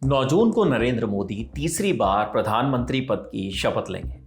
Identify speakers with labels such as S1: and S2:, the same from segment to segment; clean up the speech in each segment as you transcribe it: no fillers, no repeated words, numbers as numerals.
S1: 9 जून को नरेंद्र मोदी तीसरी बार प्रधानमंत्री पद की शपथ लेंगे।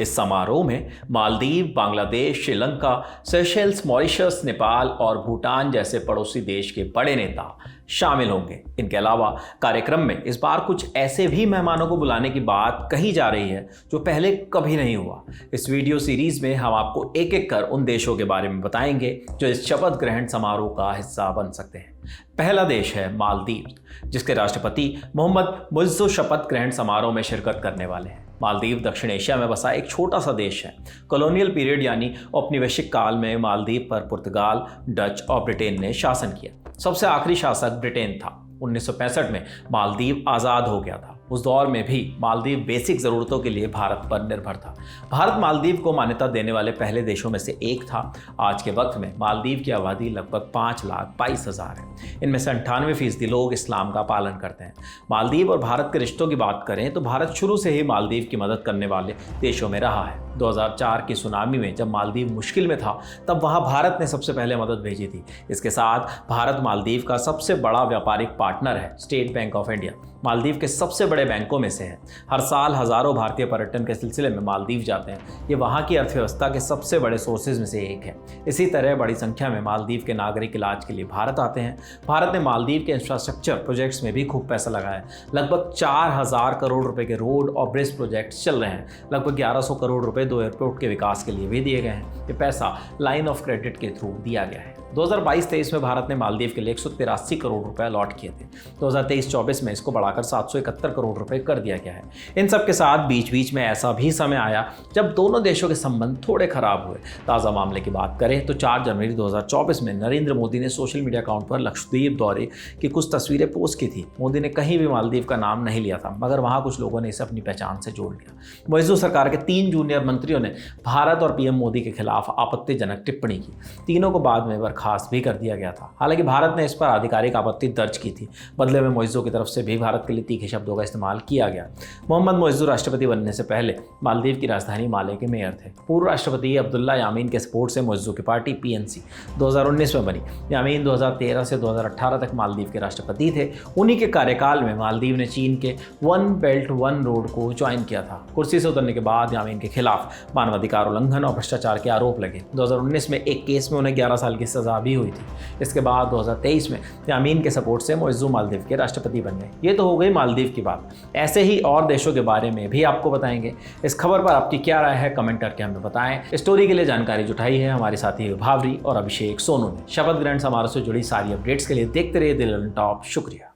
S1: इस समारोह में मालदीव, बांग्लादेश, श्रीलंका, सेशेल्स, मॉरिशस, नेपाल और भूटान जैसे पड़ोसी देश के बड़े नेता शामिल होंगे। इनके अलावा कार्यक्रम में इस बार कुछ ऐसे भी मेहमानों को बुलाने की बात कही जा रही है जो पहले कभी नहीं हुआ। इस वीडियो सीरीज में हम आपको एक एक कर उन देशों के बारे में बताएंगे जो इस शपथ ग्रहण समारोह का हिस्सा बन सकते हैं। पहला देश है मालदीव, जिसके राष्ट्रपति मोहम्मद मुइज़्ज़ो शपथ ग्रहण समारोह में शिरकत करने वाले हैं। मालदीव दक्षिण एशिया में बसा एक छोटा सा देश है। कॉलोनियल पीरियड यानी औपनिवेशिक काल में मालदीव पर पुर्तगाल, डच और ब्रिटेन ने शासन किया। सबसे आखिरी शासक ब्रिटेन था। 1965 में मालदीव आज़ाद हो गया था। उस दौर में भी मालदीव बेसिक ज़रूरतों के लिए भारत पर निर्भर था। भारत मालदीव को मान्यता देने वाले पहले देशों में से एक था। आज के वक्त में मालदीव की आबादी लगभग 5,22,000 है। इनमें से 98% लोग इस्लाम का पालन करते हैं। मालदीव और भारत के रिश्तों की बात करें तो भारत शुरू से ही मालदीव की मदद करने वाले देशों में रहा है। 2004 की सुनामी में जब मालदीव मुश्किल में था तब वहाँ भारत ने सबसे पहले मदद भेजी थी। इसके साथ भारत मालदीव का सबसे बड़ा व्यापारिक पार्टनर है। State bank of India Maldives के सबसे बड़े बैंकों में से है। हर साल हजारों भारतीय पर्यटन के सिलसिले में मालदीव जाते हैं। ये वहाँ की अर्थव्यवस्था के सबसे बड़े सोर्सेज में से एक है। इसी तरह बड़ी संख्या में मालदीव के नागरिक इलाज के लिए भारत आते हैं। भारत ने मालदीव के इंफ्रास्ट्रक्चर प्रोजेक्ट्स में भी खूब पैसा लगाया है। लगभग 4,000 करोड़ रुपए के रोड और ब्रिज प्रोजेक्ट्स चल रहे हैं। लगभग 1,100 करोड़ रुपए 2 एयरपोर्ट के विकास के लिए भी दिए गए हैं। ये पैसा लाइन ऑफ क्रेडिट के थ्रू दिया गया है। 2022-23 में भारत ने मालदीव के लिए 183 करोड़ रुपए अलॉट किए थे। 2023-24 में इसको बढ़ाकर 771 करोड़ रुपए कर दिया गया है। इन सब के साथ बीच बीच में ऐसा भी समय आया जब दोनों देशों के संबंध थोड़े खराब हुए। ताज़ा मामले की बात करें तो 4 जनवरी 2024 में नरेंद्र मोदी ने सोशल मीडिया अकाउंट पर लक्षद्वीप दौरे की कुछ तस्वीरें पोस्ट की थी। मोदी ने कहीं भी मालदीव का नाम नहीं लिया था, मगर वहाँ कुछ लोगों ने इसे अपनी पहचान से जोड़ लिया। मुइज़्ज़ो सरकार के 3 जूनियर मंत्रियों ने भारत और पीएम मोदी के खिलाफ आपत्तिजनक टिप्पणी की। तीनों को बाद में बर्खास्त भी कर दिया गया था। हालांकि भारत ने इस पर आधिकारिक आपत्ति दर्ज की थी। बदले में मुइज़्ज़ो की तरफ से भी भारत के लिए तीखे शब्दों का इस्तेमाल किया गया। मोहम्मद मुइज़्ज़ो राष्ट्रपति बनने से पहले मालदीव की राजधानी माले के मेयर थे। पूर्व राष्ट्रपति अब्दुल्ला यामीन के सपोर्ट से मुइज़्ज़ो की पार्टी पीएनसी 2019 में बनी। यामीन 2013 से 2018 तक मालदीव के राष्ट्रपति थे। उन्हीं के कार्यकाल में मालदीव ने चीन के वन बेल्ट वन रोड को ज्वाइन किया था। कुर्सी से उतरने के बाद यामीन के खिलाफ मानवाधिकार उल्लंघन और भ्रष्टाचार के आरोप लगे। 2019 में एक केस में उन्हें 11 साल की सजा भी हुई थी। इसके बाद 2023 में यामीन के सपोर्ट से मुइज़्ज़ो मालदीव के राष्ट्रपति बन गए। ये तो हो गई मालदीव की बात। ऐसे ही और देशों के बारे में भी आपको बताएंगे। इस खबर पर आपकी क्या राय है कमेंट करके हमें बताएं। स्टोरी के लिए जानकारी जुटाई है हमारे साथी भावरी और अभिषेक सोनू ने। शपथ ग्रहण समारोह से जुड़ी सारी अपडेट्स के लिए देखते रहिए दिल ऑन टॉप। शुक्रिया।